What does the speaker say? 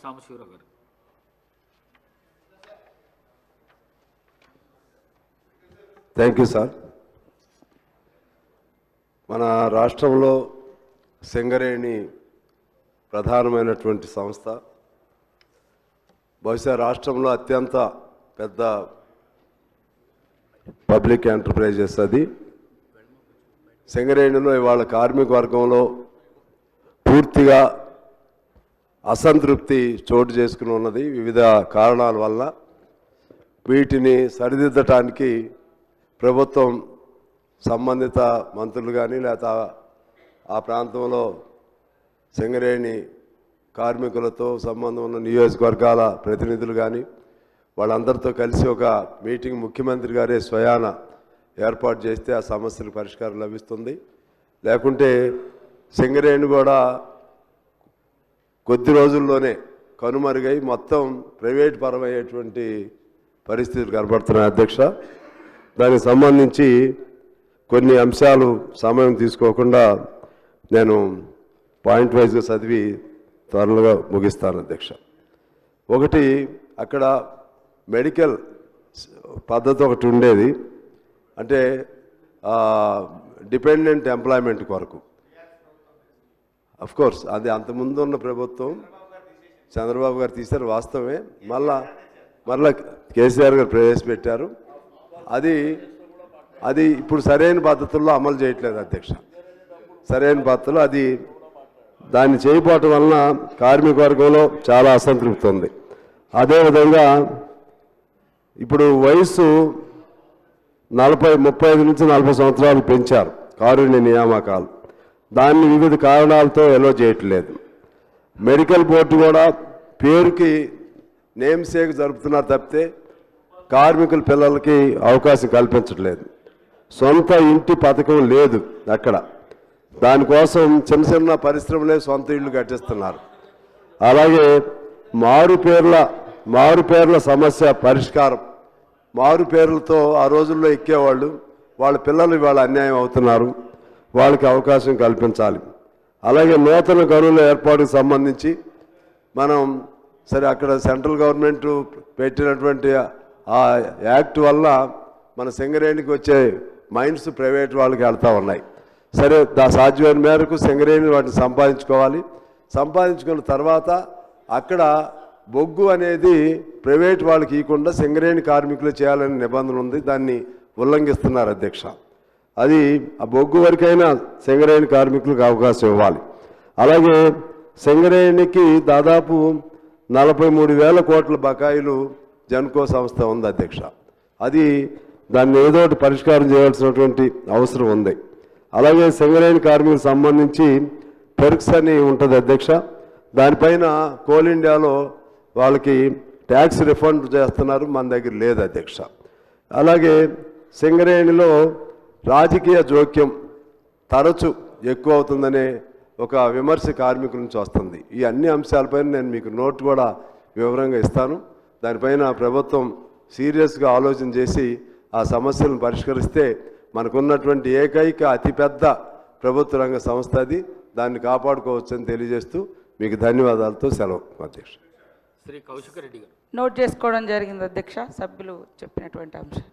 సాంబశివరావు గారు. Thank you sir. మన రాష్ట్రంలో సింగరేణి ప్రధానమైనటువంటి సంస్థ. బహుశా రాష్ట్రంలో అత్యంత పెద్ద పబ్లిక్ ఎంటర్ప్రైజెస్ అది. సింగరేణిలో ఇవాళ కార్మిక వర్గంలో పూర్తిగా అసంతృప్తి చోటు చేసుకుని ఉన్నది వివిధ కారణాల వల్ల. వీటిని సరిదిద్దటానికి ప్రభుత్వం సంబంధిత మంత్రులు కానీ లేదా ఆ ప్రాంతంలో సింగరేణి కార్మికులతో సంబంధం ఉన్న నియోజకవర్గాల ప్రతినిధులు కానీ వాళ్ళందరితో కలిసి ఒక మీటింగ్ ముఖ్యమంత్రి గారే స్వయాన ఏర్పాటు చేస్తే ఆ సమస్యలకు పరిష్కారం లభిస్తుంది. లేకుంటే సింగరేణి కూడా కొద్ది రోజుల్లోనే కనుమరుగై మొత్తం ప్రైవేట్ పరమయ్యేటువంటి పరిస్థితులు కనబడుతున్నాయి అధ్యక్ష. దానికి సంబంధించి కొన్ని అంశాలు సమయం తీసుకోకుండా నేను పాయింట్ వైజ్గా చదివి త్వరగా ముగిస్తాను అధ్యక్ష. ఒకటి, అక్కడ మెడికల్ పద్ధతి ఒకటి ఉండేది, అంటే డిపెండెంట్ ఎంప్లాయ్మెంట్ కొరకు. కోర్స్ అది అంతకుముందు ఉన్న ప్రభుత్వం చంద్రబాబు గారు తీశారు, వాస్తవమే. మళ్ళా కేసీఆర్ గారు ప్రవేశపెట్టారు. అది ఇప్పుడు సరైన పద్ధతుల్లో అమలు చేయట్లేదు అధ్యక్ష. సరైన పద్ధతులు దాన్ని చేయకపోవటం వలన కార్మిక వర్గంలో చాలా అసంతృప్తి ఉంది. అదేవిధంగా ఇప్పుడు వయసు 35 నుంచి 40 సంవత్సరాలు పెంచారు కారుణ్య నియామకాలు. దాన్ని వివిధ కారణాలతో ఎలో చేయట్లేదు. మెడికల్ బోర్డు కూడా పేరుకి నేమ్ సేక్ జరుపుతున్నారు తప్పితే కార్మికుల పిల్లలకి అవకాశం కల్పించట్లేదు. సొంత ఇంటి పథకం లేదు అక్కడ. దానికోసం చిన్న చిన్న పరిశ్రమలే సొంత ఇళ్ళు కట్టిస్తున్నారు. అలాగే మారు పేర్ల సమస్య పరిష్కారం. మారు పేర్లతో ఆ రోజుల్లో ఎక్కేవాళ్ళు, వాళ్ళ పిల్లలు ఇవాళ అన్యాయం అవుతున్నారు. వాళ్ళకి అవకాశం కల్పించాలి. అలాగే నూతన గనుల ఏర్పాటుకు సంబంధించి మనం సరే అక్కడ సెంట్రల్ గవర్నమెంట్ పెట్టినటువంటి ఆ యాక్ట్ వల్ల మన సింగరేణికి వచ్చే మైన్స్ ప్రైవేట్ వాళ్ళకి వెళ్తూ ఉన్నాయి. సరే సాధ్యమైన మేరకు సింగరేణి వాటిని సంపాదించుకోవాలి. సంపాదించుకున్న తర్వాత అక్కడ బొగ్గు అనేది ప్రైవేట్ వాళ్ళకి ఇవ్వకుండా సింగరేణి కార్మికులు చేయాలనే నిబంధన ఉంది. దాన్ని ఉల్లంఘిస్తున్నారు అధ్యక్ష. అది ఆ బొగ్గు వరకైనా సింగరేణి కార్మికులకు అవకాశం ఇవ్వాలి. అలాగే సింగరేణికి దాదాపు 43,000 కోట్ల బకాయిలు జన్కో సంస్థ ఉంది అధ్యక్ష. దాన్ని ఏదో ఒకటి పరిష్కారం చేయాల్సినటువంటి అవసరం ఉంది. అలాగే సింగరేణి కార్మికులకు సంబంధించి పెర్క్స్ అని ఉంటుంది అధ్యక్ష. దానిపైన కోల్ ఇండియాలో వాళ్ళకి ట్యాక్స్ రిఫండ్ చేస్తున్నారు, మన దగ్గర లేదు అధ్యక్ష. అలాగే సింగరేణిలో రాజకీయ జోక్యం తరచు ఎక్కువ అవుతుందనే ఒక విమర్శ కార్మికుల నుంచి వస్తుంది. ఈ అన్ని అంశాలపైన నేను మీకు నోట్ కూడా వివరంగా ఇస్తాను. దానిపైన ప్రభుత్వం సీరియస్గా ఆలోచన చేసి ఆ సమస్యలను పరిష్కరిస్తే మనకున్నటువంటి ఏకైక అతిపెద్ద ప్రభుత్వ రంగ సంస్థ అది. దాన్ని కాపాడుకోవచ్చని తెలియజేస్తూ మీకు ధన్యవాదాలతో సెలవు అధ్యక్ష. శ్రీ కౌశిక్ రెడ్డి గారు. నోట్ చేసుకోవడం జరిగింది అధ్యక్ష, సభ్యులు చెప్పినటువంటి అంశం.